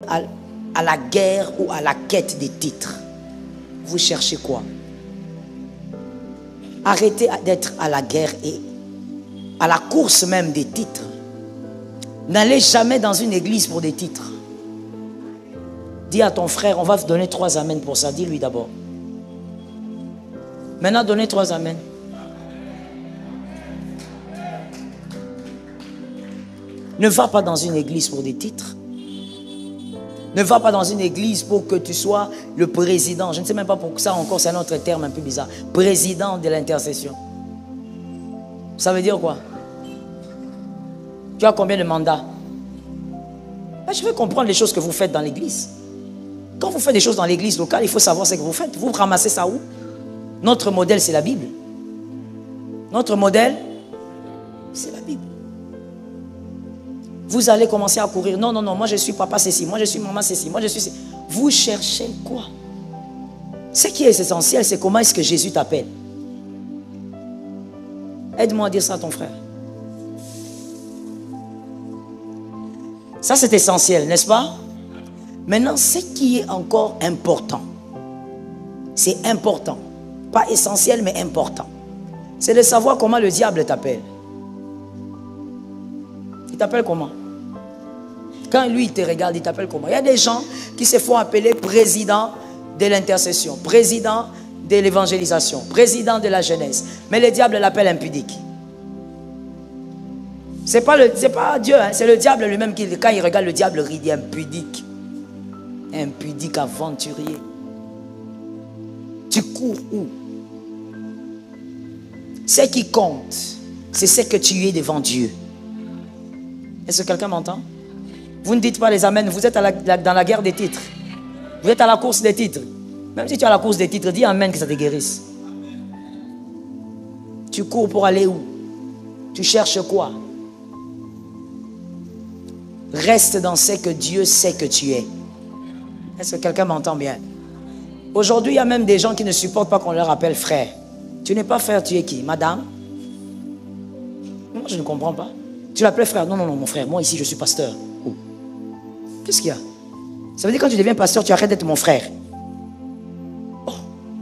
à la guerre ou à la quête des titres. Vous cherchez quoi? Arrêtez d'être à la guerre et à la course même des titres. N'allez jamais dans une église pour des titres. Dis à ton frère, on va te donner 3 amens pour ça. Dis-lui d'abord. Maintenant, donnez 3 amens. Ne va pas dans une église pour des titres. Ne va pas dans une église pour que tu sois le président. Je ne sais même pas pour ça encore, c'est un autre terme un peu bizarre. Président de l'intercession. Ça veut dire quoi? Tu as combien de mandats? Je veux comprendre les choses que vous faites dans l'église. Quand vous faites des choses dans l'église locale, il faut savoir ce que vous faites. Vous ramassez ça où? Notre modèle, c'est la Bible. Notre modèle, c'est la Bible. Vous allez commencer à courir. Non, non, non, moi je suis papa ceci, moi je suis maman ceci, moi je suis ceci. Vous cherchez quoi? Ce qui est essentiel, c'est comment est-ce que Jésus t'appelle. Aide-moi à dire ça à ton frère. Ça c'est essentiel, n'est-ce pas? Maintenant, ce qui est encore important, c'est important. Pas essentiel, mais important. C'est de savoir comment le diable t'appelle. Il t'appelle comment? Quand lui, il te regarde, il t'appelle comment? Il y a des gens qui se font appeler président de l'intercession, président de l'évangélisation, président de la jeunesse. Mais le diable l'appelle impudique. C'est pas Dieu, hein, c'est le diable lui-même qui, quand il regarde le diable, il dit impudique. Impudique aventurier. Tu cours où? Ce qui compte, c'est ce que tu es devant Dieu. Est-ce que quelqu'un m'entend? Vous ne dites pas les amens, vous êtes dans la guerre des titres. Vous êtes à la course des titres. Même si tu es à la course des titres, dis amen que ça te guérisse. Tu cours pour aller où? Tu cherches quoi? Reste dans ce que Dieu sait que tu es. Est-ce que quelqu'un m'entend bien? Aujourd'hui, il y a même des gens qui ne supportent pas qu'on leur appelle frère. Tu n'es pas frère, tu es qui? Madame? Moi, je ne comprends pas. Tu l'appelles frère? Non, non, non, mon frère. Moi, ici, je suis pasteur. Oh. Qu'est-ce qu'il y a? Ça veut dire que quand tu deviens pasteur, tu arrêtes d'être mon frère. Oh,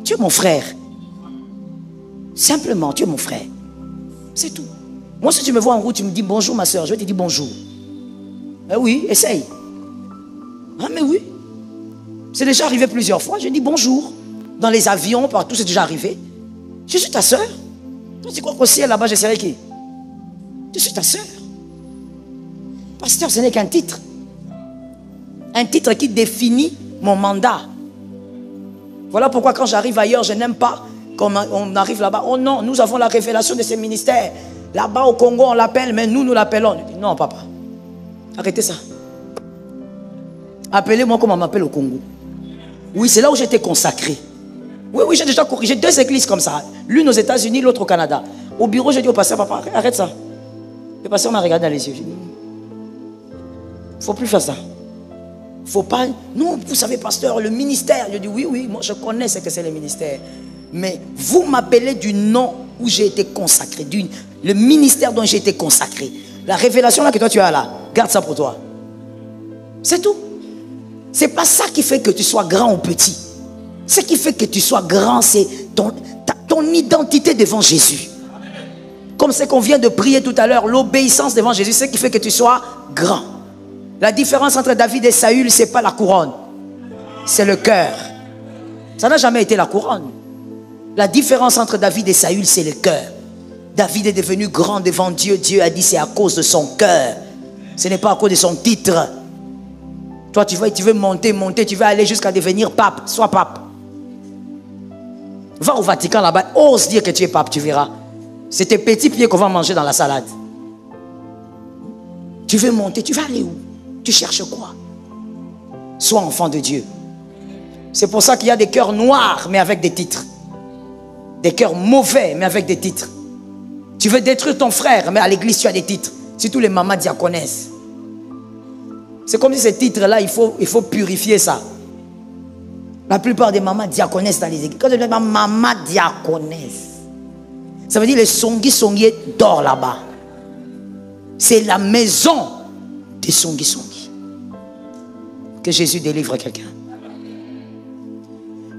tu es mon frère. Simplement, tu es mon frère. C'est tout. Moi, si tu me vois en route, tu me dis bonjour, ma soeur. Je vais te dire bonjour. Ben oui, essaye. Ah, mais oui. C'est déjà arrivé plusieurs fois. Je dis bonjour. Dans les avions, partout, c'est déjà arrivé. Je suis ta soeur. Toi, tu crois qu'au ciel, là-bas, je serai qui? Je suis ta soeur. Pasteur, ce n'est qu'un titre. Un titre qui définit mon mandat. Voilà pourquoi quand j'arrive ailleurs, je n'aime pas quand on arrive là-bas. Oh non, nous avons la révélation de ces ministères. Là-bas au Congo, on l'appelle, mais nous l'appelons. Je dis, non, papa. Arrêtez ça. Appelez-moi comme on m'appelle au Congo. Oui, c'est là où j'étais consacré. Oui, oui, j'ai déjà corrigé 2 églises comme ça. L'une aux États-Unis, l'autre au Canada. Au bureau, j'ai dit au pasteur, papa, arrête ça. Le pasteur m'a regardé dans les yeux. J'ai dit, il ne faut plus faire ça. Il ne faut pas. Non, vous savez, pasteur, le ministère. Je dis, oui, oui, moi je connais ce que c'est le ministère. Mais vous m'appelez du nom où j'ai été consacré. Le ministère dont j'ai été consacré. La révélation là que toi tu as là, garde ça pour toi. C'est tout. C'est pas ça qui fait que tu sois grand ou petit. Ce qui fait que tu sois grand, c'est ton identité devant Jésus. Comme ce qu'on vient de prier tout à l'heure, l'obéissance devant Jésus, c'est ce qui fait que tu sois grand. La différence entre David et Saül, c'est pas la couronne, c'est le cœur. Ça n'a jamais été la couronne. La différence entre David et Saül, c'est le cœur. David est devenu grand devant Dieu. Dieu a dit c'est à cause de son cœur. Ce n'est pas à cause de son titre. Toi, tu veux monter, tu veux aller jusqu'à devenir pape. Sois pape. Va au Vatican là-bas, ose dire que tu es pape, tu verras. C'est tes petits pieds qu'on va manger dans la salade. Tu veux monter, tu vas aller où? Tu cherches quoi? Sois enfant de Dieu. C'est pour ça qu'il y a des cœurs noirs, mais avec des titres. Des cœurs mauvais, mais avec des titres. Tu veux détruire ton frère, mais à l'église, tu as des titres. Surtout les mamans diaconesses. C'est comme si ces titres-là, il faut purifier ça. La plupart des mamans diaconesses dans les églises. Quand je dis maman diaconesse, ça veut dire les songi dorment là-bas. C'est la maison des songi. Que Jésus délivre quelqu'un.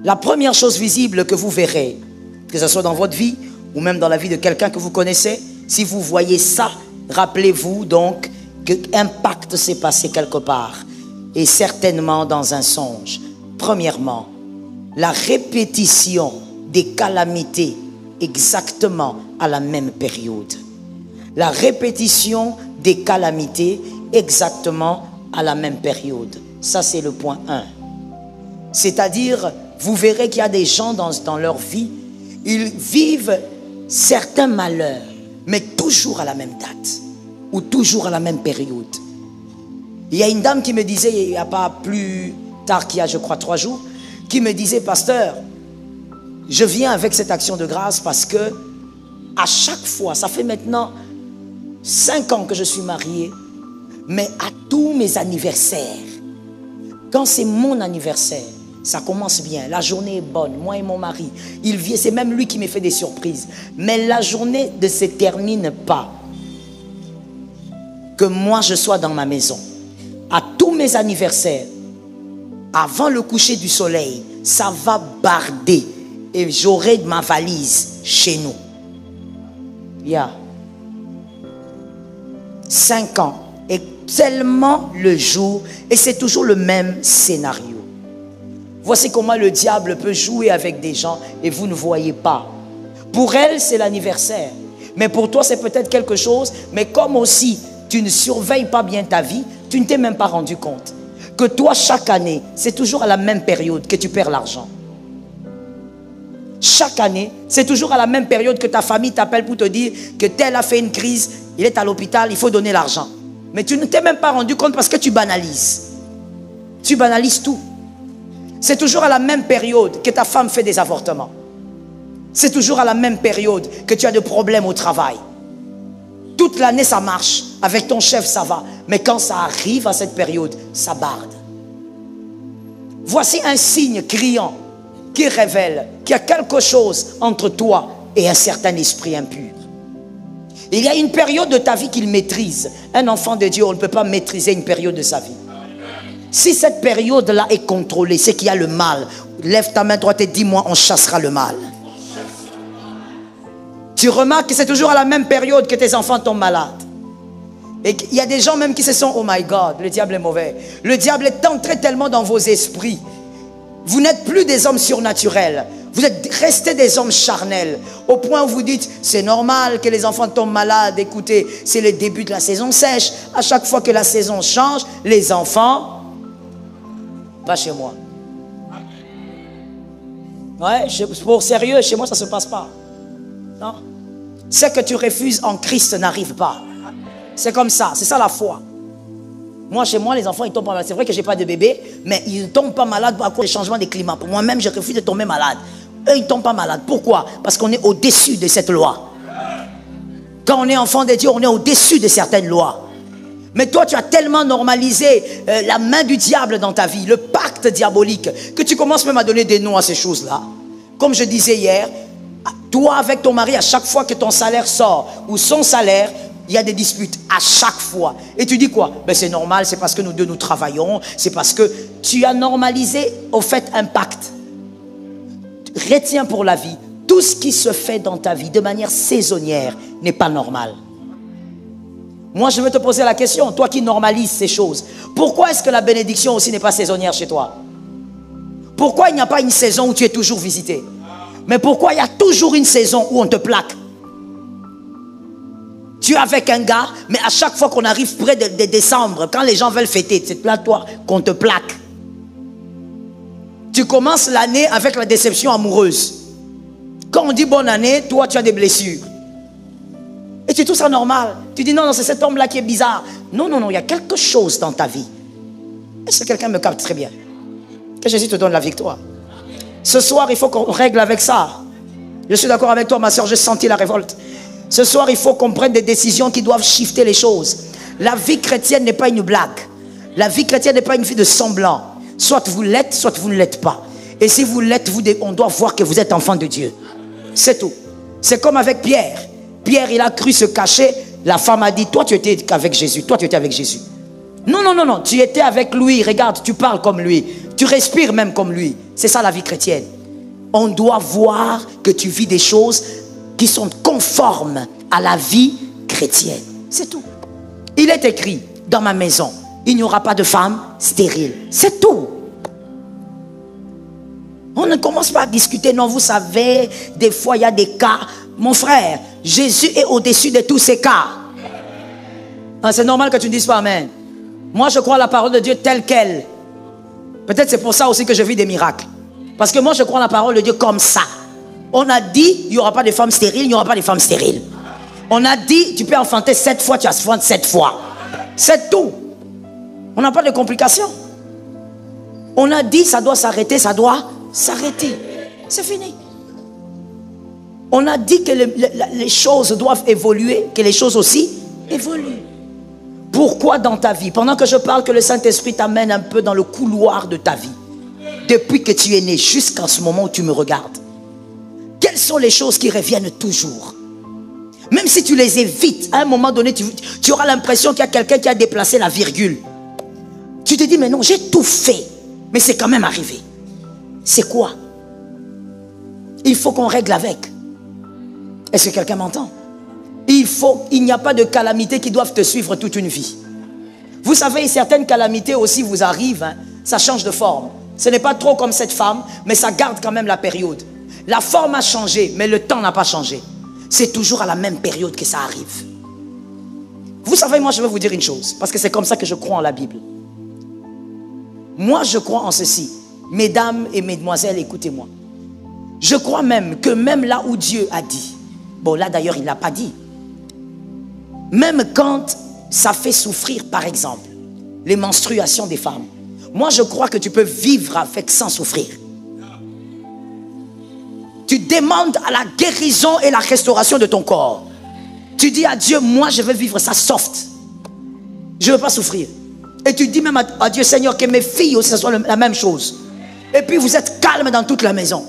La première chose visible que vous verrez, que ce soit dans votre vie ou même dans la vie de quelqu'un que vous connaissez, si vous voyez ça, rappelez-vous donc qu'un pacte s'est passé quelque part et certainement dans un songe. Premièrement, la répétition des calamités exactement à la même période. La répétition des calamités exactement à la même période. Ça, c'est le point 1. C'est-à-dire, vous verrez qu'il y a des gens dans leur vie, ils vivent certains malheurs, mais toujours à la même date ou toujours à la même période. Il y a une dame qui me disait, il n'y a pas plus tard qu'il y a, je crois, 3 jours, qui me disait, pasteur, je viens avec cette action de grâce parce que à chaque fois, ça fait maintenant 5 ans que je suis mariée, mais à tous mes anniversaires, quand c'est mon anniversaire, ça commence bien, la journée est bonne, moi et mon mari, il vient, c'est même lui qui me fait des surprises, mais la journée ne se termine pas que moi je sois dans ma maison. À tous mes anniversaires, avant le coucher du soleil, ça va barder et j'aurai ma valise chez nous. Il y a 5 ans et tellement le jour, et c'est toujours le même scénario. Voici comment le diable peut jouer avec des gens et vous ne voyez pas. Pour elle, c'est l'anniversaire. Mais pour toi, c'est peut-être quelque chose. Mais comme aussi, tu ne surveilles pas bien ta vie, tu ne t'es même pas rendu compte que toi, chaque année, c'est toujours à la même période que tu perds l'argent. Chaque année, c'est toujours à la même période que ta famille t'appelle pour te dire que tel a fait une crise, il est à l'hôpital, il faut donner l'argent. Mais tu ne t'es même pas rendu compte parce que tu banalises. Tu banalises tout. C'est toujours à la même période que ta femme fait des avortements. C'est toujours à la même période que tu as des problèmes au travail. Toute l'année, ça marche. Avec ton chef, ça va. Mais quand ça arrive à cette période, ça barde. Voici un signe criant qui révèle qu'il y a quelque chose entre toi et un certain esprit impur. Il y a une période de ta vie qu'il maîtrise. Un enfant de Dieu, on ne peut pas maîtriser une période de sa vie. Si cette période-là est contrôlée, c'est qu'il y a le mal. Lève ta main droite et dis-moi, on chassera le mal. Tu remarques que c'est toujours à la même période que tes enfants tombent malades. Et il y a des gens même qui se sont, oh my God, le diable est mauvais. Le diable est entré tellement dans vos esprits. Vous n'êtes plus des hommes surnaturels. Vous êtes restés des hommes charnels. Au point où vous dites, c'est normal que les enfants tombent malades. Écoutez, c'est le début de la saison sèche. À chaque fois que la saison change, les enfants... Pas chez moi. Ouais, pour sérieux, chez moi, ça ne se passe pas. Non. Ce que tu refuses en Christ n'arrive pas. C'est comme ça, c'est ça la foi. Moi, chez moi, les enfants, ils tombent pas malades. C'est vrai que je n'ai pas de bébé, mais ils ne tombent pas malades à cause des changements des climats. Pour moi-même, je refuse de tomber malade. Eux, ils ne tombent pas malades. Pourquoi? Parce qu'on est au-dessus de cette loi. Quand on est enfant de Dieu, on est au-dessus de certaines lois. Mais toi, tu as tellement normalisé la main du diable dans ta vie, le pacte diabolique, que tu commences même à donner des noms à ces choses-là. Comme je disais hier, toi avec ton mari, à chaque fois que ton salaire sort, ou son salaire, il y a des disputes, à chaque fois. Et tu dis quoi? Ben c'est normal, c'est parce que nous deux nous travaillons, c'est parce que tu as normalisé au fait un pacte. Retiens pour la vie, tout ce qui se fait dans ta vie de manière saisonnière n'est pas normal. Moi, je veux te poser la question, toi qui normalises ces choses, pourquoi est-ce que la bénédiction aussi n'est pas saisonnière chez toi? Pourquoi il n'y a pas une saison où tu es toujours visité? Mais pourquoi il y a toujours une saison où on te plaque? Tu es avec un gars, mais à chaque fois qu'on arrive près de décembre, quand les gens veulent fêter, c'est là toi qu'on te plaque. Tu commences l'année avec la déception amoureuse. Quand on dit bonne année, toi tu as des blessures. Et tu trouves ça normal. Tu dis non, c'est cet homme-là qui est bizarre. Non, il y a quelque chose dans ta vie. Est-ce que quelqu'un me capte très bien? Que Jésus te donne la victoire. Ce soir, il faut qu'on règle avec ça. Je suis d'accord avec toi, ma soeur, j'ai senti la révolte. Ce soir, il faut qu'on prenne des décisions qui doivent shifter les choses. La vie chrétienne n'est pas une blague. La vie chrétienne n'est pas une vie de semblant. Soit vous l'êtes, soit vous ne l'êtes pas. Et si vous l'êtes, on doit voir que vous êtes enfant de Dieu. C'est tout. C'est comme avec Pierre. Pierre, il a cru se cacher. La femme a dit, toi tu étais avec Jésus. Toi tu étais avec Jésus. Non, non, non, non. Tu étais avec lui. Regarde, tu parles comme lui. Tu respires même comme lui. C'est ça la vie chrétienne. On doit voir que tu vis des choses qui sont conformes à la vie chrétienne. C'est tout. Il est écrit dans ma maison, il n'y aura pas de femme stérile. C'est tout. On ne commence pas à discuter. Non, vous savez, des fois il y a des cas. Mon frère, Jésus est au-dessus de tous ces cas. Ah, c'est normal que tu ne dises pas amen. Moi je crois à la parole de Dieu telle qu'elle. Peut-être c'est pour ça aussi que je vis des miracles. Parce que moi je crois à la parole de Dieu comme ça. On a dit, il n'y aura pas de femmes stériles, il n'y aura pas de femmes stériles. On a dit, tu peux enfanter 7 fois, tu enfantes 7 fois. C'est tout. On n'a pas de complications. On a dit, ça doit s'arrêter, ça doit s'arrêter. C'est fini. On a dit que les choses doivent évoluer, que les choses aussi évoluent. Pourquoi dans ta vie, pendant que je parle, que le Saint-Esprit t'amène un peu dans le couloir de ta vie, depuis que tu es né jusqu'à ce moment où tu me regardes, quelles sont les choses qui reviennent toujours? Même si tu les évites, à un moment donné, tu auras l'impression qu'il y a quelqu'un qui a déplacé la virgule. Tu te dis, mais non, j'ai tout fait, mais c'est quand même arrivé. C'est quoi? Il faut qu'on règle avec. Est-ce que quelqu'un m'entend? Il n'y a pas de calamités qui doivent te suivre toute une vie. Vous savez, certaines calamités aussi vous arrivent, hein, ça change de forme. Ce n'est pas trop comme cette femme, mais ça garde quand même la période. La forme a changé, mais le temps n'a pas changé. C'est toujours à la même période que ça arrive. Vous savez, moi je vais vous dire une chose, parce que c'est comme ça que je crois en la Bible. Moi je crois en ceci. Mesdames et mesdemoiselles, écoutez-moi. Je crois même que même là où Dieu a dit, bon là d'ailleurs il ne l'a pas dit, même quand ça fait souffrir par exemple les menstruations des femmes, moi je crois que tu peux vivre avec sans souffrir. Tu demandes à la guérison et la restauration de ton corps. Tu dis à Dieu, moi je veux vivre ça soft. Je ne veux pas souffrir. Et tu dis même à Dieu, Seigneur, que mes filles aussi, ce soit la même chose. Et puis vous êtes calme dans toute la maison.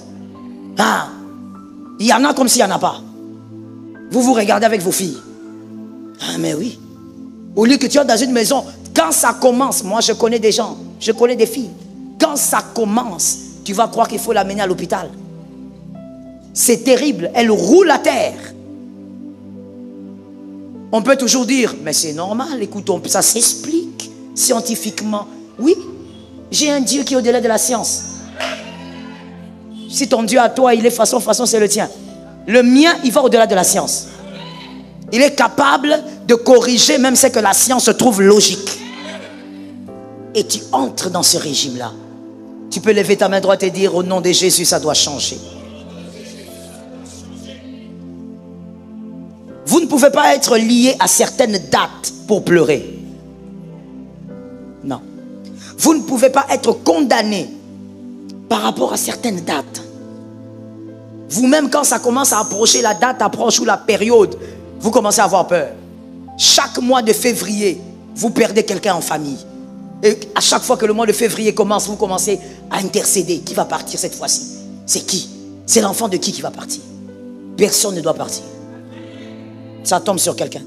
Ah, il y en a comme s'il n'y en a pas. Vous vous regardez avec vos filles. Ah mais oui. Au lieu que tu es dans une maison, quand ça commence, moi je connais des gens, je connais des filles. Quand ça commence, tu vas croire qu'il faut l'amener à l'hôpital. C'est terrible, elle roule à terre. On peut toujours dire, mais c'est normal, écoute, ça s'explique scientifiquement. Oui, j'ai un Dieu qui est au-delà de la science. Si ton Dieu à toi, il est façon, c'est le tien. Le mien, il va au-delà de la science. Il est capable de corriger même ce que la science trouve logique. Et tu entres dans ce régime-là. Tu peux lever ta main droite et dire, au nom de Jésus, ça doit changer. Vous ne pouvez pas être lié à certaines dates pour pleurer. Non. Vous ne pouvez pas être condamné par rapport à certaines dates. Vous-même, quand ça commence à approcher, la date approche ou la période, vous commencez à avoir peur. Chaque mois de février, vous perdez quelqu'un en famille. Et à chaque fois que le mois de février commence, vous commencez à intercéder. Qui va partir cette fois-ci? C'est qui? C'est l'enfant de qui va partir? Personne ne doit partir. Ça tombe sur quelqu'un.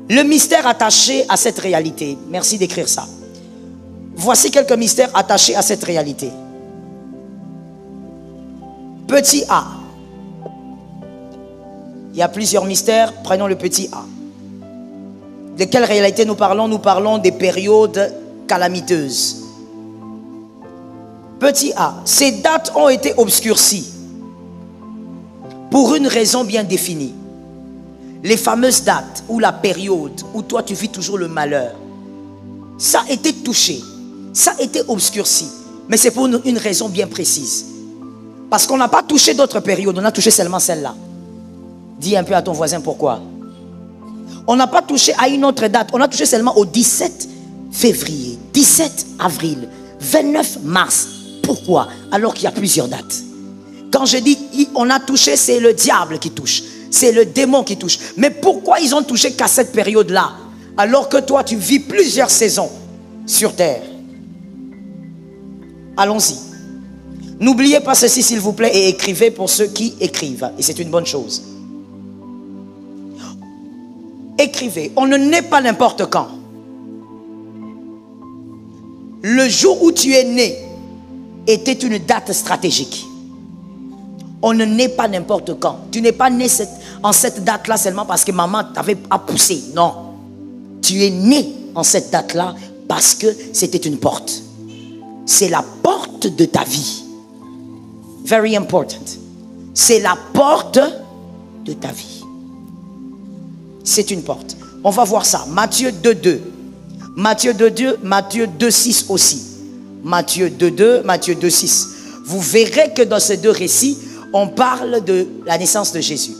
Le mystère attaché à cette réalité. Merci d'écrire ça. Voici quelques mystères attachés à cette réalité. Petit a. Il y a plusieurs mystères. Prenons le petit a. De quelle réalité nous parlons? Nous parlons des périodes calamiteuses. Petit a. Ces dates ont été obscurcies pour une raison bien définie. Les fameuses dates ou la période où toi tu vis toujours le malheur, ça a été touché, ça a été obscurci, mais c'est pour une raison bien précise. Parce qu'on n'a pas touché d'autres périodes, on a touché seulement celle-là. Dis un peu à ton voisin pourquoi. On n'a pas touché à une autre date, on a touché seulement au 17 février, 17 avril, 29 mars. Pourquoi? Alors qu'il y a plusieurs dates. Quand je dis on a touché, c'est le diable qui touche. C'est le démon qui touche. Mais pourquoi ils ont touché qu'à cette période-là? Alors que toi, tu vis plusieurs saisons sur terre. Allons-y. N'oubliez pas ceci, s'il vous plaît, et écrivez pour ceux qui écrivent. Et c'est une bonne chose. Écrivez. On ne naît pas n'importe quand. Le jour où tu es né était une date stratégique. On ne naît pas n'importe quand. Tu n'es pas né en cette date-là seulement parce que maman t'avait poussé. Non. Tu es né en cette date-là parce que c'était une porte. C'est la porte de ta vie. Very important. C'est la porte de ta vie. C'est une porte. On va voir ça. Matthieu 2:2. Matthieu 2:2, Matthieu 2:6 aussi. Matthieu 2:2, Matthieu 2:6. Vous verrez que dans ces deux récits, on parle de la naissance de Jésus.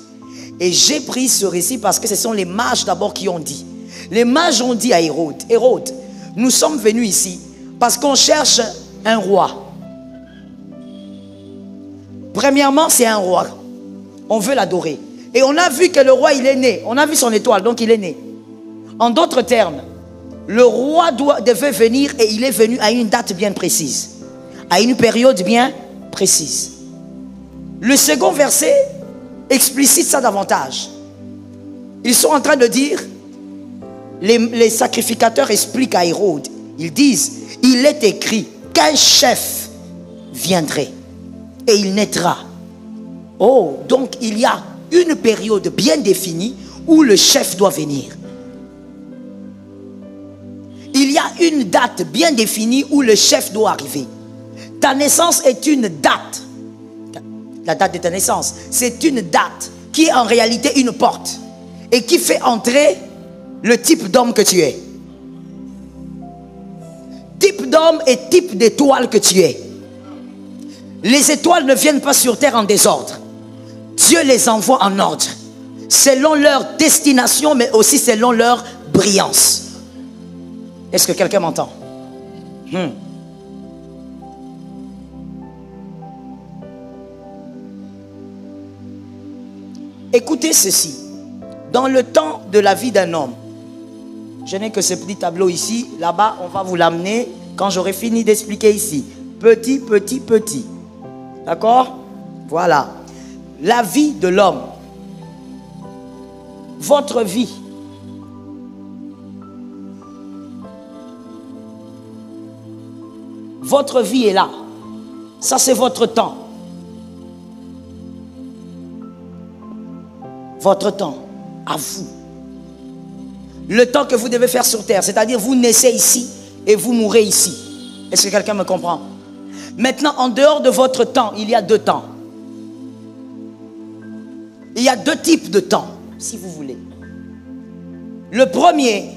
Et j'ai pris ce récit parce que ce sont les mages d'abord qui ont dit. Les mages ont dit à Hérode, Hérode, nous sommes venus ici parce qu'on cherche un roi. Premièrement, c'est un roi. On veut l'adorer. Et on a vu que le roi, il est né. On a vu son étoile, donc il est né. En d'autres termes, le roi devait venir et il est venu à une date bien précise. À une période bien précise. Le second verset explicite ça davantage. Ils sont en train de dire, les sacrificateurs expliquent à Hérode, ils disent, il est écrit qu'un chef viendrait et il naîtra. Oh, donc il y a une période bien définie où le chef doit venir. Il y a une date bien définie où le chef doit arriver. Ta naissance est une date. La date de ta naissance, c'est une date qui est en réalité une porte et qui fait entrer le type d'homme que tu es. Type d'homme et type d'étoile que tu es. Les étoiles ne viennent pas sur terre en désordre. Dieu les envoie en ordre, selon leur destination, mais aussi selon leur brillance. Est-ce que quelqu'un m'entend? Écoutez ceci. Dans le temps de la vie d'un homme, je n'ai que ce petit tableau ici. Là-bas, on va vous l'amener quand j'aurai fini d'expliquer ici. Petit, petit, petit. D'accord? Voilà. La vie de l'homme. Votre vie. Votre vie est là. Ça, c'est votre temps. Votre temps, à vous. Le temps que vous devez faire sur terre, c'est-à-dire vous naissez ici et vous mourrez ici. Est-ce que quelqu'un me comprend? Maintenant, en dehors de votre temps, il y a deux temps. Il y a deux types de temps, si vous voulez. Le premier,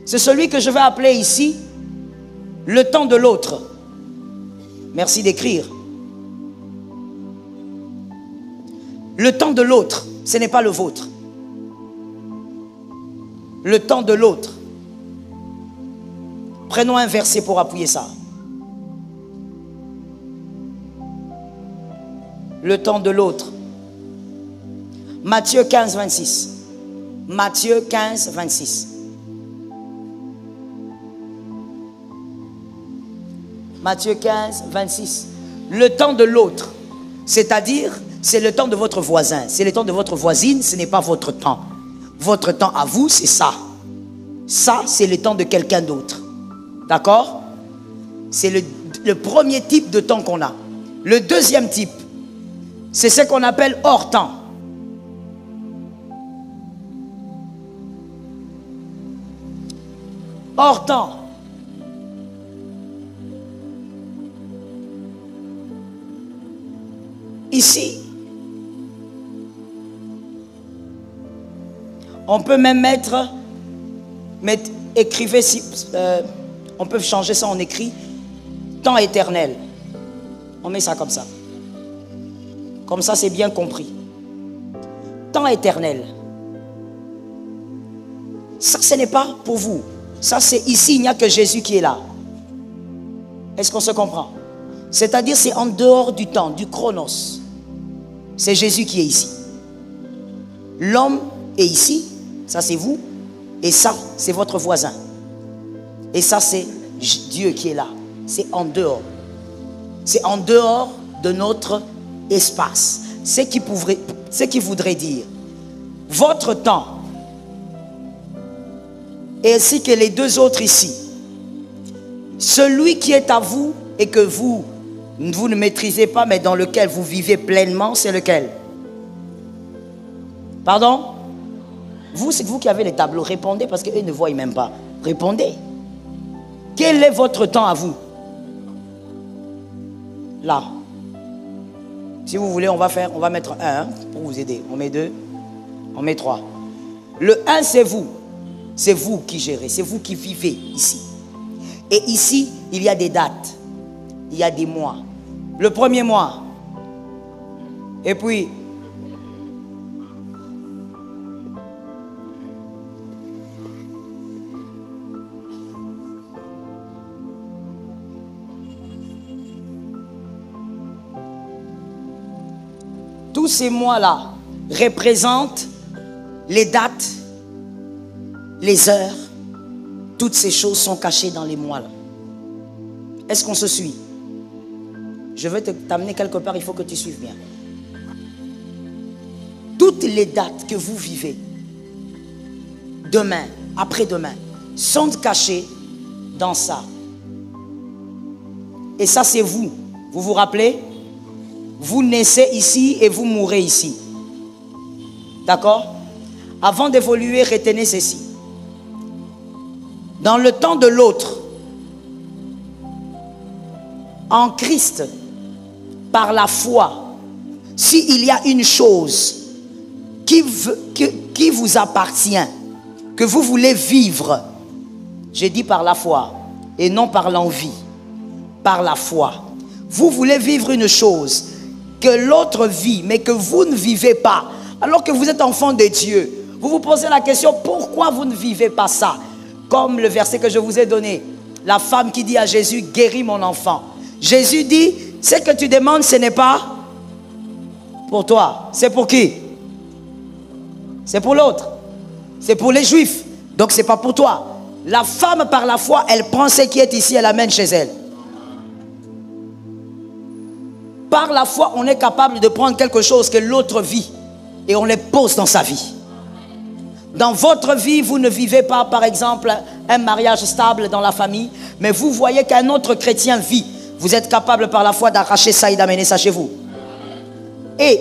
c'est celui que je vais appeler ici le temps de l'autre. Merci d'écrire. Le temps de l'autre, ce n'est pas le vôtre. Le temps de l'autre. Prenons un verset pour appuyer ça. Le temps de l'autre. Matthieu 15, 26. Matthieu 15, 26. Matthieu 15, 26. Le temps de l'autre, c'est-à-dire, c'est le temps de votre voisin, c'est le temps de votre voisine, ce n'est pas votre temps. Votre temps à vous, c'est ça. Ça, c'est le temps de quelqu'un d'autre. D'accord? C'est le premier type de temps qu'on a. Le deuxième type, c'est ce qu'on appelle hors temps. Hors temps. Ici, on peut même mettre écrivez si, on peut changer ça, on écrit temps éternel. On met ça comme ça. Comme ça, c'est bien compris. Temps éternel. Ça, ce n'est pas pour vous. Ça, c'est ici, il n'y a que Jésus qui est là. Est-ce qu'on se comprend? C'est-à-dire, c'est en dehors du temps, du chronos. C'est Jésus qui est ici. L'homme est ici, ça c'est vous, et ça c'est votre voisin. Et ça c'est Dieu qui est là. C'est en dehors. C'est en dehors de notre espace. Ce qui voudrait dire, votre temps, et ainsi que les deux autres ici, Celui qui est à vous et que vous ne maîtrisez pas, mais dans lequel vous vivez pleinement, c'est lequel? Pardon? Vous, c'est vous qui avez les tableaux. Répondez parce qu'eux ne voient même pas. Répondez. Quel est votre temps à vous? Là. Si vous voulez, on va mettre 1 pour vous aider. On met 2, on met 3. Le 1, c'est vous. C'est vous qui gérez, c'est vous qui vivez ici. Et ici, il y a des dates. Il y a des mois. Le premier mois. Et puis, tous ces mois-là représentent les dates, les heures. Toutes ces choses sont cachées dans les mois-là. Est-ce qu'on se suit? Je vais t'amener quelque part, il faut que tu suives bien. Toutes les dates que vous vivez, demain, après-demain, sont cachées dans ça. Et ça, c'est vous. Vous vous rappelez? Vous naissez ici et vous mourrez ici. D'accord? Avant d'évoluer, retenez ceci. Dans le temps de l'autre, en Christ, par la foi, s'il y a une chose qui vous appartient, que vous voulez vivre, j'ai dit par la foi et non par l'envie, par la foi. Vous voulez vivre une chose que l'autre vit, mais que vous ne vivez pas, alors que vous êtes enfant de Dieu. Vous vous posez la question, pourquoi vous ne vivez pas ça? Comme le verset que je vous ai donné, la femme qui dit à Jésus, guéris mon enfant. Jésus dit, ce que tu demandes, ce n'est pas pour toi. C'est pour qui? C'est pour l'autre. C'est pour les Juifs. Donc ce n'est pas pour toi. La femme, par la foi, elle prend ce qui est ici, elle l'amène chez elle. Par la foi, on est capable de prendre quelque chose que l'autre vit et on les pose dans sa vie. Dans votre vie, vous ne vivez pas, par exemple, un mariage stable dans la famille, mais vous voyez qu'un autre chrétien vit. Vous êtes capable par la foi d'arracher ça et d'amener ça chez vous. Et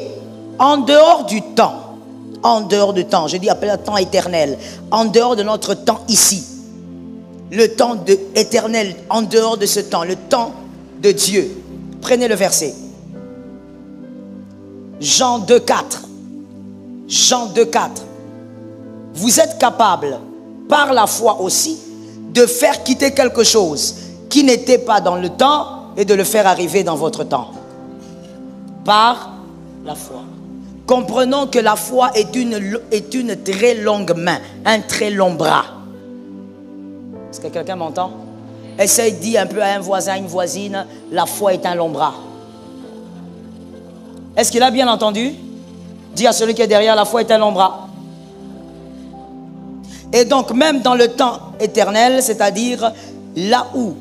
en dehors du temps, je dis appelé le temps éternel, en dehors de notre temps ici, le temps éternel, en dehors de ce temps, le temps de Dieu. Prenez le verset. Jean 2,4. Jean 2,4. Vous êtes capable, par la foi aussi, de faire quitter quelque chose qui n'était pas dans le temps et de le faire arriver dans votre temps. Par la foi. Comprenons que la foi est une très longue main, un très long bras. Est-ce que quelqu'un m'entend? Essaye de dire un peu à un voisin, une voisine, la foi est un long bras. Est-ce qu'il a bien entendu? Dis à celui qui est derrière, la foi est un long bras. Et donc même dans le temps éternel, c'est-à-dire là où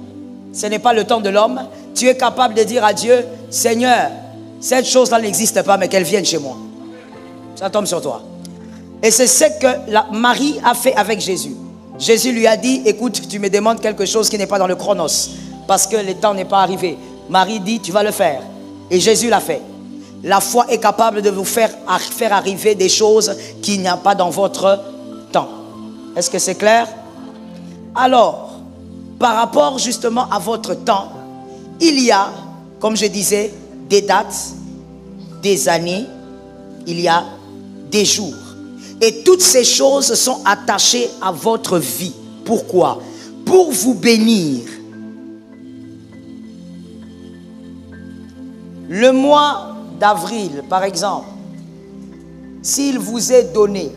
ce n'est pas le temps de l'homme, tu es capable de dire à Dieu, Seigneur, cette chose-là n'existe pas, mais qu'elle vienne chez moi. Ça tombe sur toi. Et c'est ce que Marie a fait avec Jésus. Jésus lui a dit, écoute, tu me demandes quelque chose qui n'est pas dans le chronos, parce que le temps n'est pas arrivé. Marie dit, tu vas le faire. Et Jésus l'a fait. La foi est capable de vous faire arriver des choses qu'il n'y a pas dans votre temps. Est-ce que c'est clair? Alors, par rapport justement à votre temps, il y a, comme je disais, des dates, des années, il y a des jours. Et toutes ces choses sont attachées à votre vie. Pourquoi? Pour vous bénir. Le mois d'avril, par exemple, s'il vous est donné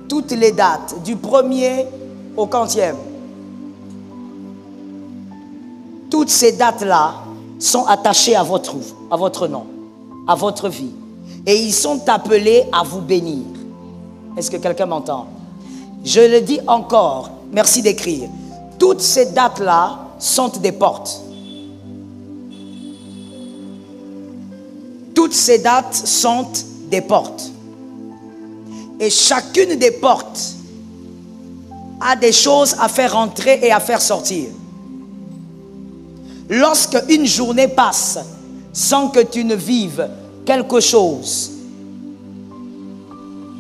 toutes les dates du 1er au 40e, toutes ces dates-là sont attachées à votre nom, à votre vie. Et ils sont appelés à vous bénir. Est-ce que quelqu'un m'entend? Je le dis encore, merci d'écrire. Toutes ces dates-là sont des portes. Toutes ces dates sont des portes. Et chacune des portes a des choses à faire entrer et à faire sortir. Lorsque une journée passe sans que tu ne vives quelque chose,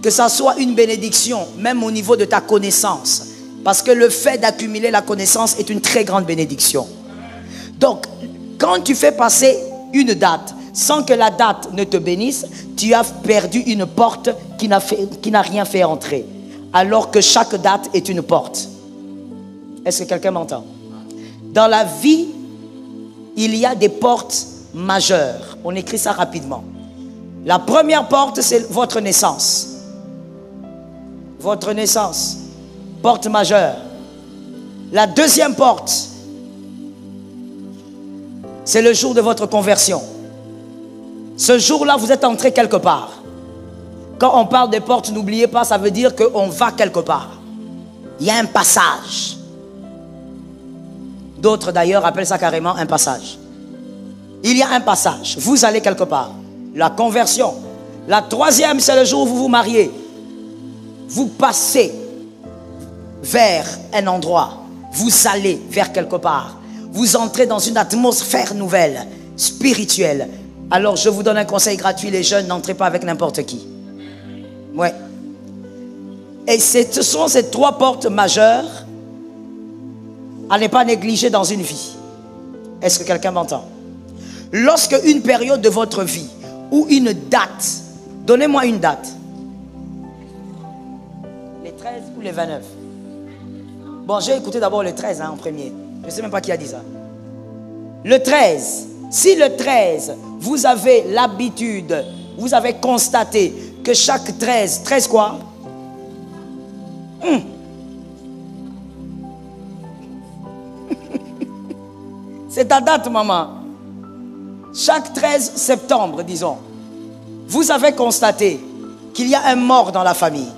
que ça soit une bénédiction, même au niveau de ta connaissance, parce que le fait d'accumuler la connaissance est une très grande bénédiction. Donc, quand tu fais passer une date sans que la date ne te bénisse, tu as perdu une porte qui n'a rien fait entrer. Alors que chaque date est une porte. Est-ce que quelqu'un m'entend? Dans la vie, il y a des portes majeures. On écrit ça rapidement. La première porte, c'est votre naissance. Votre naissance. Porte majeure. La deuxième porte, c'est le jour de votre conversion. Ce jour-là, vous êtes entré quelque part. Quand on parle des portes, n'oubliez pas, ça veut dire qu'on va quelque part. Il y a un passage. D'autres d'ailleurs appellent ça carrément un passage. Il y a un passage. Vous allez quelque part. La conversion. La troisième, c'est le jour où vous vous mariez. Vous passez vers un endroit. Vous allez vers quelque part. Vous entrez dans une atmosphère nouvelle, spirituelle. Alors je vous donne un conseil gratuit, les jeunes, n'entrez pas avec n'importe qui. Ouais. Et ce sont ces trois portes majeures à ne pas négliger dans une vie. Est-ce que quelqu'un m'entend? Lorsque une période de votre vie ou une date, donnez-moi une date. Les 13 ou les 29? Bon, j'ai écouté d'abord le 13 en premier. Je ne sais même pas qui a dit ça. Le 13. Si le 13, vous avez l'habitude, vous avez constaté que chaque 13, 13 quoi? C'est ta date, maman. Chaque 13 septembre, disons, vous avez constaté qu'il y a un mort dans la famille.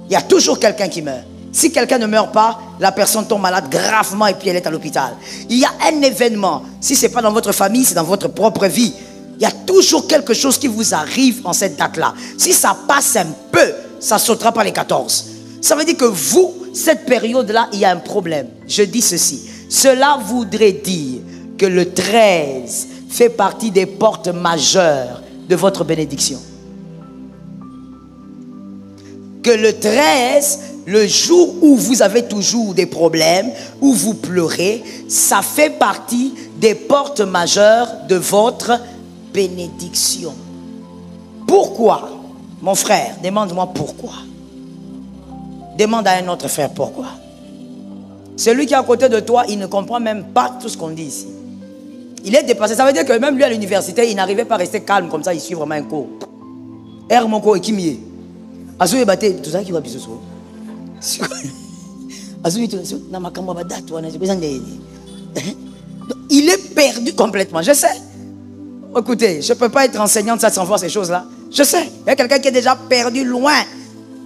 Il y a toujours quelqu'un qui meurt. Si quelqu'un ne meurt pas, la personne tombe malade gravement et puis elle est à l'hôpital. Il y a un événement. Si ce n'est pas dans votre famille, c'est dans votre propre vie. Il y a toujours quelque chose qui vous arrive en cette date-là. Si ça passe un peu, ça sautera par les 14. Ça veut dire que vous, cette période-là, il y a un problème. Je dis ceci. Cela voudrait dire que le 13 fait partie des portes majeures de votre bénédiction. Que le 13, le jour où vous avez toujours des problèmes, où vous pleurez, ça fait partie des portes majeures de votre bénédiction. Pourquoi? Mon frère, demande-moi pourquoi. Demande à un autre frère pourquoi. Celui qui est à côté de toi, il ne comprend même pas tout ce qu'on dit ici. Il est dépassé. Ça veut dire que même lui à l'université, il n'arrivait pas à rester calme comme ça, il suit vraiment un cours. Hermoko et Kimie. Azou est battu, tout ça qui va bien ce soir. Azou est il est perdu complètement, je sais. Écoutez, je ne peux pas être enseignante sans voir ces choses-là. Je sais, il y a quelqu'un qui est déjà perdu loin.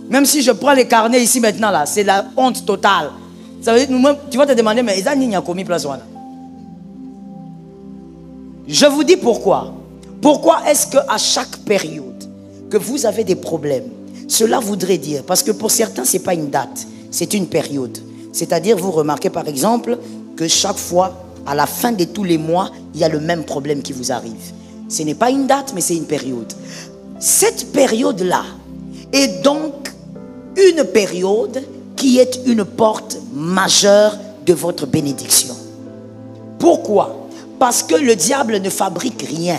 Même si je prends les carnets ici maintenant, là, c'est la honte totale. Ça veut dire que tu vas te demander, mais ils ont commis place. Je vous dis pourquoi. Pourquoi est-ce qu'à chaque période que vous avez des problèmes, cela voudrait dire, parce que pour certains, ce n'est pas une date, c'est une période. C'est-à-dire, vous remarquez par exemple que chaque fois, à la fin de tous les mois, il y a le même problème qui vous arrive. Ce n'est pas une date, mais c'est une période. Cette période-là est donc une période qui est une porte majeure de votre bénédiction. Pourquoi? Parce que le diable ne fabrique rien.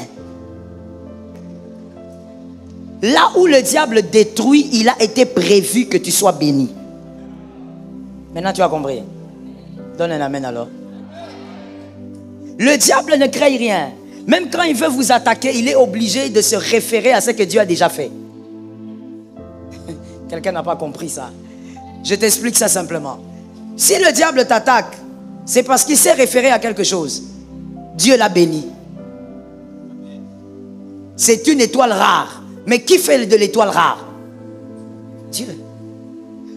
Là où le diable détruit, il a été prévu que tu sois béni. Maintenant tu as compris. Donne un amen alors. Le diable ne crée rien. Même quand il veut vous attaquer, il est obligé de se référer à ce que Dieu a déjà fait. Quelqu'un n'a pas compris ça. Je t'explique ça simplement. Si le diable t'attaque, c'est parce qu'il s'est référé à quelque chose. Dieu l'a béni. C'est une étoile rare. Mais qui fait de l'étoile rare? Dieu.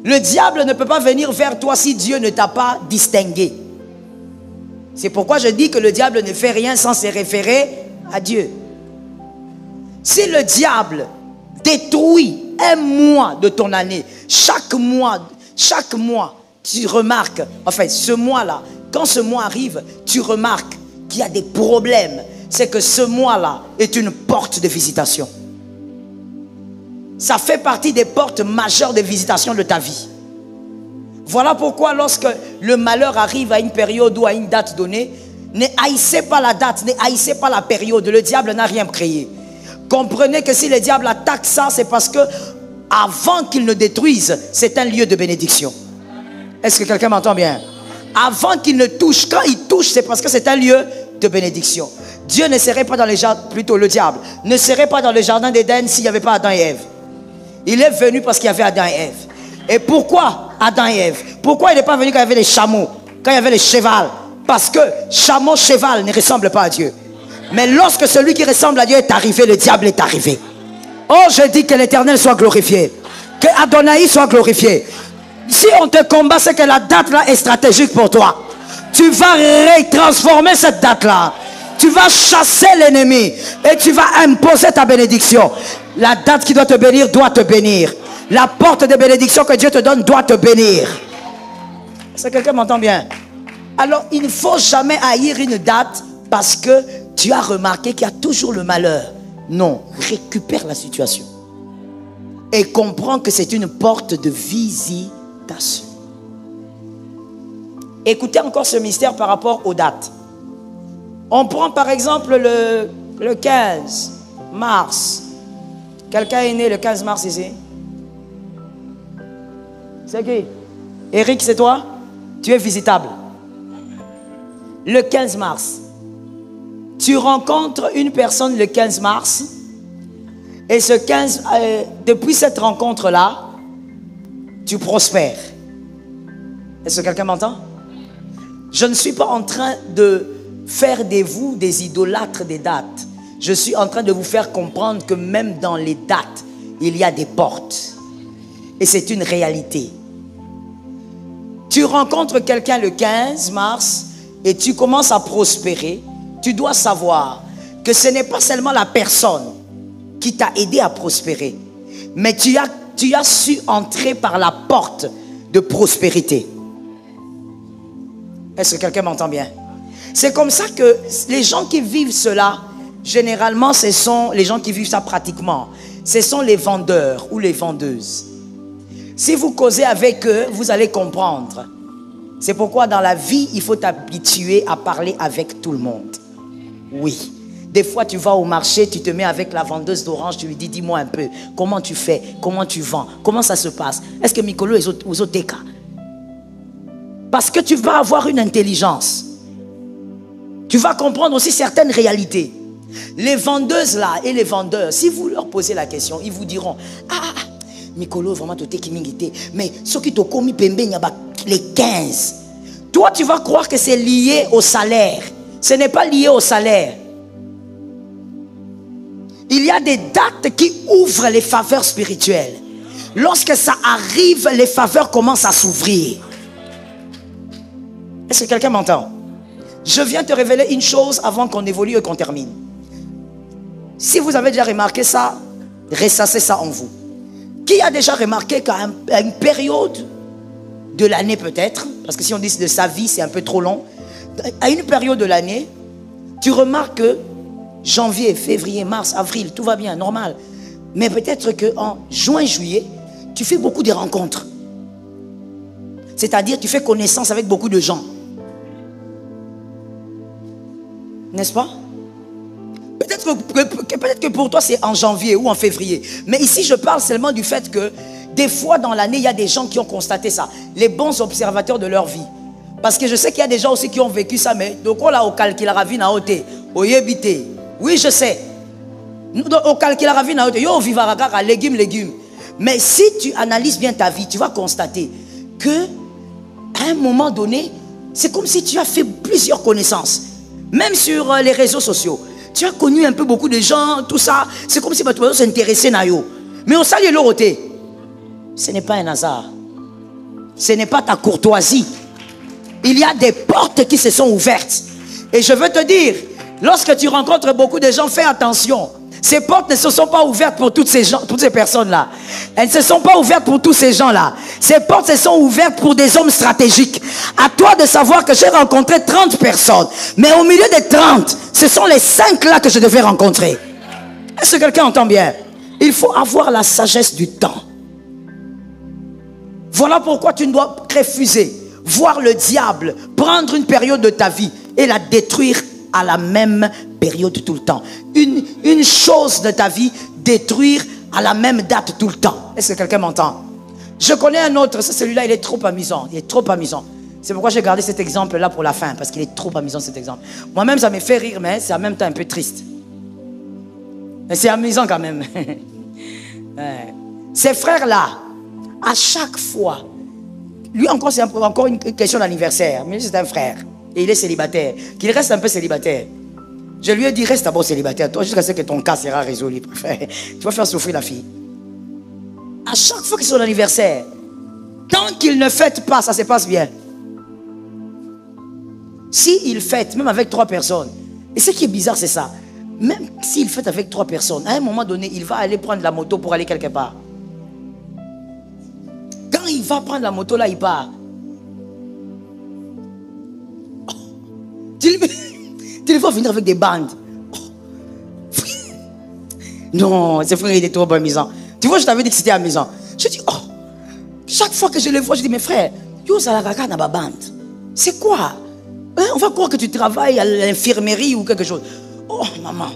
Le diable ne peut pas venir vers toi si Dieu ne t'a pas distingué. C'est pourquoi je dis que le diable ne fait rien sans se référer à Dieu. Si le diable détruit un mois de ton année, chaque mois, tu remarques, en fait, ce mois-là, quand ce mois arrive, tu remarques qu'il y a des problèmes, c'est que ce mois-là est une porte de visitation. Ça fait partie des portes majeures de visitation de ta vie. Voilà pourquoi lorsque le malheur arrive à une période ou à une date donnée, ne haïssez pas la date, ne haïssez pas la période. Le diable n'a rien créé. Comprenez que si le diable attaque ça, c'est parce que avant qu'il ne détruise, c'est un lieu de bénédiction. Est-ce que quelqu'un m'entend bien? Avant qu'il ne touche, quand il touche, c'est parce que c'est un lieu de bénédiction. Dieu ne serait pas dans les jardins, plutôt le diable, ne serait pas dans le jardin d'Éden s'il n'y avait pas Adam et Ève. Il est venu parce qu'il y avait Adam et Ève. Et pourquoi Adam et Ève? Pourquoi il n'est pas venu quand il y avait les chameaux, quand il y avait les chevals? Parce que chameau, cheval ne ressemble pas à Dieu. Mais lorsque celui qui ressemble à Dieu est arrivé, le diable est arrivé. Oh, je dis que l'Éternel soit glorifié. Que Adonai soit glorifié. Si on te combat, c'est que la date là est stratégique pour toi. Tu vas transformer cette date là. Tu vas chasser l'ennemi et tu vas imposer ta bénédiction. La date qui doit te bénir doit te bénir. La porte de bénédiction que Dieu te donne doit te bénir. Est-ce que quelqu'un m'entend bien? Alors, il ne faut jamais haïr une date parce que tu as remarqué qu'il y a toujours le malheur. Non, récupère la situation. Et comprends que c'est une porte de visitation. Écoutez encore ce mystère par rapport aux dates. On prend par exemple le 15 mars. Quelqu'un est né le 15 mars ici? C'est qui? Eric, c'est toi? Tu es visitable. Le 15 mars. Tu rencontres une personne le 15 mars. Et ce 15, depuis cette rencontre-là, tu prospères. Est-ce que quelqu'un m'entend? Je ne suis pas en train de faire de vous des idolâtres des dates. Je suis en train de vous faire comprendre que même dans les dates, il y a des portes. Et c'est une réalité. Tu rencontres quelqu'un le 15 mars et tu commences à prospérer. Tu dois savoir que ce n'est pas seulement la personne qui t'a aidé à prospérer, mais tu as su entrer par la porte de prospérité. Est-ce que quelqu'un m'entend bien? C'est comme ça que les gens qui vivent cela, généralement, ce sont les gens qui vivent ça pratiquement. Ce sont les vendeurs ou les vendeuses. Si vous causez avec eux, vous allez comprendre. C'est pourquoi dans la vie, il faut t'habituer à parler avec tout le monde. Oui. Des fois, tu vas au marché, tu te mets avec la vendeuse d'orange, tu lui dis, dis-moi un peu, comment tu fais, comment tu vends, comment ça se passe? Est-ce que Mikolo est aux Teka? Parce que tu vas avoir une intelligence. Tu vas comprendre aussi certaines réalités. Les vendeuses là et les vendeurs, si vous leur posez la question, ils vous diront, ah, Mikolo, vraiment, tu t'es mingité. Mais ce qui t'a commis pembe, les 15. Toi, tu vas croire que c'est lié au salaire. Ce n'est pas lié au salaire. Il y a des dates qui ouvrent les faveurs spirituelles. Lorsque ça arrive, les faveurs commencent à s'ouvrir. Est-ce que quelqu'un m'entend? Je viens te révéler une chose avant qu'on évolue et qu'on termine. Si vous avez déjà remarqué ça, ressassez ça en vous. Qui a déjà remarqué qu'à une période de l'année peut-être, parce que si on dit de sa vie, c'est un peu trop long, à une période de l'année, tu remarques que janvier, février, mars, avril, tout va bien, normal. Mais peut-être qu'en juin, juillet, tu fais beaucoup de rencontres. C'est-à-dire, tu fais connaissance avec beaucoup de gens. N'est-ce pas? Peut-être que pour toi, c'est en janvier ou en février. Mais ici, je parle seulement du fait que des fois dans l'année, il y a des gens qui ont constaté ça. Les bons observateurs de leur vie. Parce que je sais qu'il y a des gens aussi qui ont vécu ça, mais donc on l'a au calcularavine à ôter, au yébité. Oui, je sais. Au calcularavine à ôter, yo vivaragara, légumes. Mais si tu analyses bien ta vie, tu vas constater que à un moment donné, c'est comme si tu as fait plusieurs connaissances. Même sur les réseaux sociaux. Tu as connu un peu beaucoup de gens, tout ça. C'est comme si tu vas s'intéresser à eux. Mais au salut l'autre, ce n'est pas un hasard. Ce n'est pas ta courtoisie. Il y a des portes qui se sont ouvertes. Et je veux te dire, lorsque tu rencontres beaucoup de gens, fais attention. Ces portes ne se sont pas ouvertes pour toutes ces personnes-là. Elles ne se sont pas ouvertes pour tous ces gens-là. Ces portes se sont ouvertes pour des hommes stratégiques. À toi de savoir que j'ai rencontré 30 personnes. Mais au milieu des 30, ce sont les 5 là que je devais rencontrer. Est-ce que quelqu'un entend bien? Il faut avoir la sagesse du temps. Voilà pourquoi tu ne dois refuser, voir le diable, prendre une période de ta vie et la détruire à la même période tout le temps. Une chose de ta vie, détruire à la même date tout le temps. Est-ce que quelqu'un m'entend? Je connais un autre, celui-là il est trop amusant. Il est trop amusant. C'est pourquoi j'ai gardé cet exemple-là pour la fin, parce qu'il est trop amusant cet exemple. Moi-même ça me fait rire, mais c'est en même temps un peu triste. Mais c'est amusant quand même. Ces frères-là, à chaque fois, lui encore c'est encore une question d'anniversaire, mais c'est un frère. Et il est célibataire, qu'il reste un peu célibataire. Je lui ai dit, reste d'abord célibataire, toi, jusqu'à ce que ton cas sera résolu. Tu vas faire souffrir la fille. À chaque fois que c'est son anniversaire, tant qu'il ne fête pas, ça se passe bien. S'il fête, même avec 3 personnes, et ce qui est bizarre, c'est ça, même s'il fête avec 3 personnes, à un moment donné, il va aller prendre la moto pour aller quelque part. Quand il va prendre la moto, là, il part. Tu vas venir avec des bandes. Oh. Non, c'est frère, il est trop amusant. Tu vois, je t'avais dit que c'était amusant. Je dis, oh, chaque fois que je le vois, je dis, mes frères, yo, ça la dans ma bande. C'est quoi? Hein? On va croire que tu travailles à l'infirmerie ou quelque chose. Oh, maman,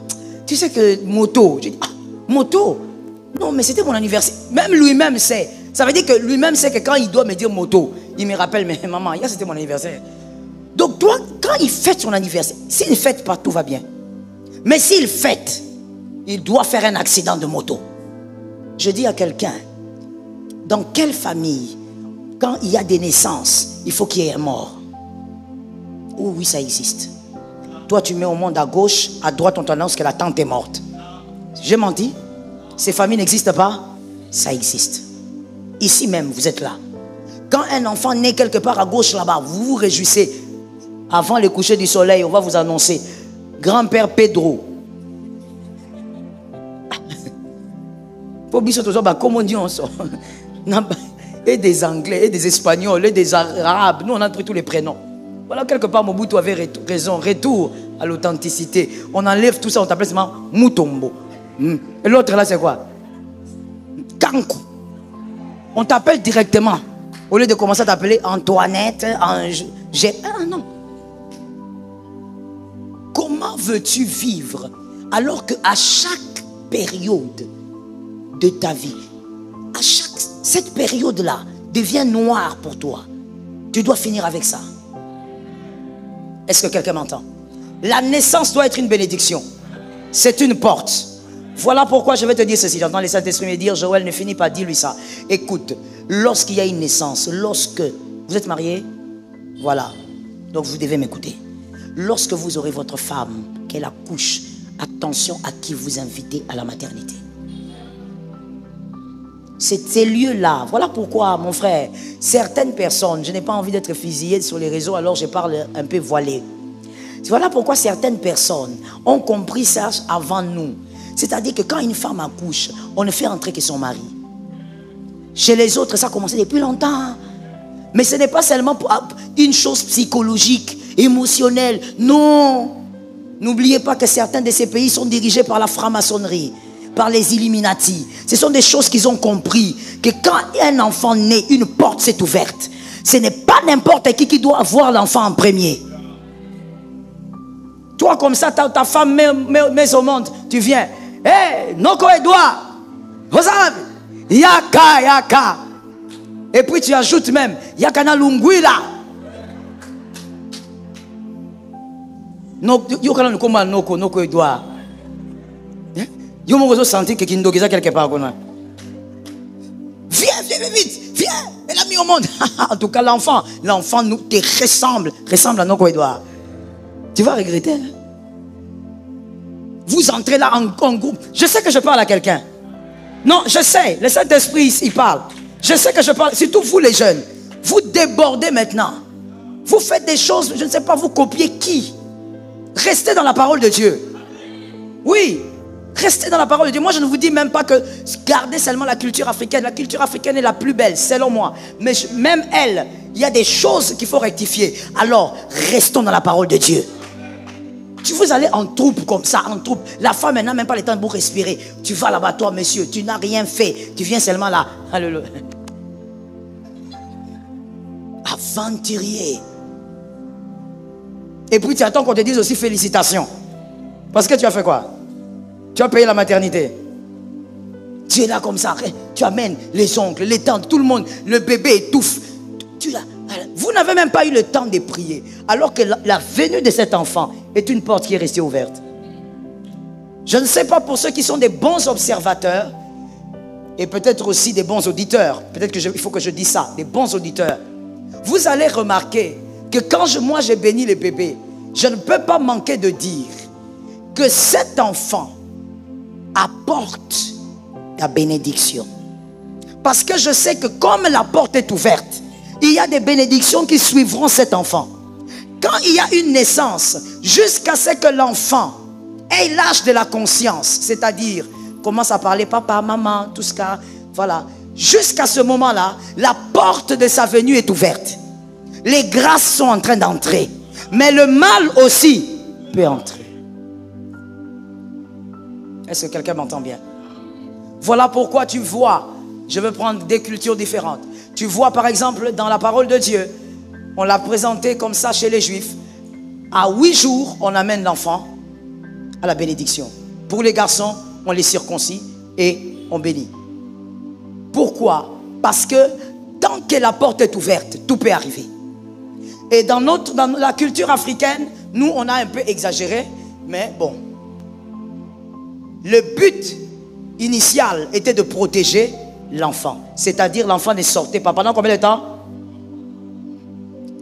tu sais que moto. Je dis, ah, moto? Non, mais c'était mon anniversaire. Même lui-même sait. Ça veut dire que lui-même sait que quand il doit me dire moto, il me rappelle, mais maman, hier c'était mon anniversaire. Donc toi, quand il fête son anniversaire, s'il ne fête pas, tout va bien. Mais s'il fête, il doit faire un accident de moto. Je dis à quelqu'un, dans quelle famille, quand il y a des naissances, il faut qu'il y ait un mort? Oh oui, ça existe. Toi, tu mets au monde à gauche, à droite, on t'annonce que la tante est morte. J'ai menti? Ces familles n'existent pas? Ça existe. Ici même, vous êtes là. Quand un enfant naît quelque part à gauche là-bas, vous vous réjouissez. Avant le coucher du soleil, on va vous annoncer grand-père Pedro. Comment on dit on sort? Et des Anglais, et des Espagnols, et des Arabes. Nous, on a pris tous les prénoms. Voilà, quelque part, Mobutu avait raison. Retour à l'authenticité. On enlève tout ça, on t'appelle seulement Mutombo. Et l'autre là, c'est quoi? Kankou. On t'appelle directement. Au lieu de commencer à t'appeler Antoinette, Ange. Ah non. Comment veux-tu vivre alors qu'à chaque période de ta vie, cette période-là devient noire pour toi? Tu dois finir avec ça. Est-ce que quelqu'un m'entend? La naissance doit être une bénédiction. C'est une porte. Voilà pourquoi je vais te dire ceci. J'entends les Saint-Esprit me dire, Joël, ne finis pas, dis-lui ça. Écoute, lorsqu'il y a une naissance, lorsque vous êtes mariés, voilà, donc vous devez m'écouter. Lorsque vous aurez votre femme, qu'elle accouche, attention à qui vous invitez à la maternité. Ces lieux-là, voilà pourquoi, mon frère, certaines personnes, je n'ai pas envie d'être fusillé sur les réseaux, alors je parle un peu voilé. Voilà pourquoi certaines personnes ont compris ça avant nous. C'est-à-dire que quand une femme accouche, on ne fait entrer que son mari. Chez les autres, ça a commencé depuis longtemps. Mais ce n'est pas seulement pour une chose psychologique, émotionnelle. Non. N'oubliez pas que certains de ces pays sont dirigés par la franc-maçonnerie, par les Illuminati. Ce sont des choses qu'ils ont compris. Que quand un enfant naît, une porte s'est ouverte. Ce n'est pas n'importe qui doit avoir l'enfant en premier. Toi, comme ça, ta femme met au monde. Tu viens. Hé, Noko Edouard. Vous savez, Yaka, Yaka. Et puis tu ajoutes même, Yakana Lunguila. Yokana Nukoma Noko Edouard. Yo m'ont senti que Kindogiza quelque part. Viens vite, viens. Elle a mis au monde. En tout cas, l'enfant nous te ressemble à Noko Edouard. Tu vas regretter. Hein? Vous entrez là en groupe. Je sais que je parle à quelqu'un. Non, je sais. Le Saint-Esprit, il parle. Je sais que je parle. Surtout vous les jeunes. Vous débordez maintenant. Vous faites des choses, je ne sais pas, vous copiez qui? Restez dans la parole de Dieu. Oui. Restez dans la parole de Dieu. Moi, je ne vous dis même pas que gardez seulement la culture africaine. La culture africaine est la plus belle, selon moi. Mais même elle, il y a des choses qu'il faut rectifier. Alors, restons dans la parole de Dieu. Tu veux aller en troupe comme ça, en troupe. La femme, elle n'a même pas le temps pour respirer. Tu vas là-bas, toi, monsieur, tu n'as rien fait. Tu viens seulement là. Alléluia. Aventurier. Et puis tu attends qu'on te dise aussi félicitations. Parce que tu as fait quoi? Tu as payé la maternité. Tu es là comme ça. Tu amènes les oncles, les tantes, tout le monde. Le bébé étouffe. Vous n'avez même pas eu le temps de prier. Alors que la venue de cet enfant est une porte qui est restée ouverte. Je ne sais pas pour ceux qui sont des bons observateurs et peut-être aussi des bons auditeurs. Peut-être qu'il faut que je dise ça. Des bons auditeurs. Vous allez remarquer que quand moi j'ai béni les bébés, je ne peux pas manquer de dire que cet enfant apporte la bénédiction. Parce que je sais que comme la porte est ouverte, il y a des bénédictions qui suivront cet enfant. Quand il y a une naissance, jusqu'à ce que l'enfant ait l'âge de la conscience, c'est-à-dire commence à parler papa, maman, tout ce cas, voilà. Jusqu'à ce moment-là, la porte de sa venue est ouverte. Les grâces sont en train d'entrer. Mais le mal aussi peut entrer. Est-ce que quelqu'un m'entend bien? Voilà pourquoi tu vois, je veux prendre des cultures différentes. Tu vois par exemple dans la parole de Dieu, on l'a présenté comme ça chez les Juifs. À 8 jours, on amène l'enfant à la bénédiction. Pour les garçons, on les circoncis et on bénit. Pourquoi? Parce que tant que la porte est ouverte, tout peut arriver. Et dans la culture africaine, nous, on a un peu exagéré, mais bon. Le but initial était de protéger l'enfant. C'est-à-dire l'enfant ne sortait pas. Pendant combien de temps?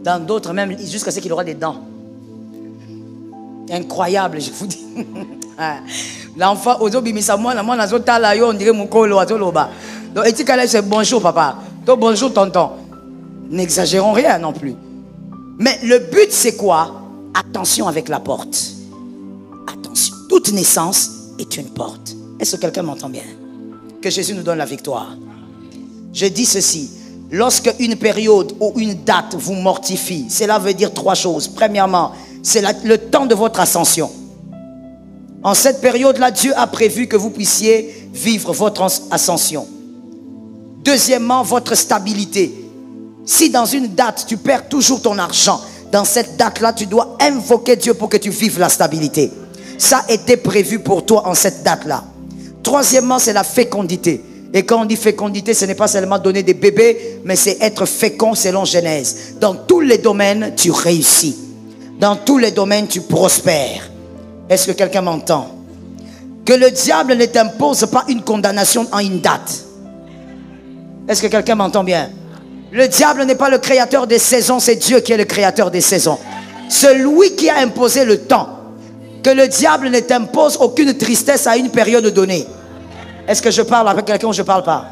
Dans d'autres, même jusqu'à ce qu'il aura des dents. Incroyable, je vous dis. L'enfant, on dirait mon colo. Donc, c'est bonjour papa. Donc, bonjour tonton. N'exagérons rien non plus. Mais le but c'est quoi? Attention avec la porte. Attention. Toute naissance est une porte. Est-ce que quelqu'un m'entend bien? Que Jésus nous donne la victoire. Je dis ceci. Lorsque une période ou une date vous mortifie, cela veut dire 3 choses. Premièrement, c'est le temps de votre ascension. En cette période-là, Dieu a prévu que vous puissiez vivre votre ascension. Deuxièmement, votre stabilité. Si dans une date, tu perds toujours ton argent, dans cette date-là, tu dois invoquer Dieu pour que tu vives la stabilité. Ça a été prévu pour toi en cette date-là. Troisièmement, c'est la fécondité. Et quand on dit fécondité, ce n'est pas seulement donner des bébés, mais c'est être fécond selon Genèse. Dans tous les domaines, tu réussis. Dans tous les domaines, tu prospères. Est-ce que quelqu'un m'entend? Que le diable ne t'impose pas une condamnation en une date. Est-ce que quelqu'un m'entend bien? Le diable n'est pas le créateur des saisons, c'est Dieu qui est le créateur des saisons. Celui qui a imposé le temps. Que le diable ne t'impose aucune tristesse à une période donnée. Est-ce que je parle avec quelqu'un ou je ne parle pas?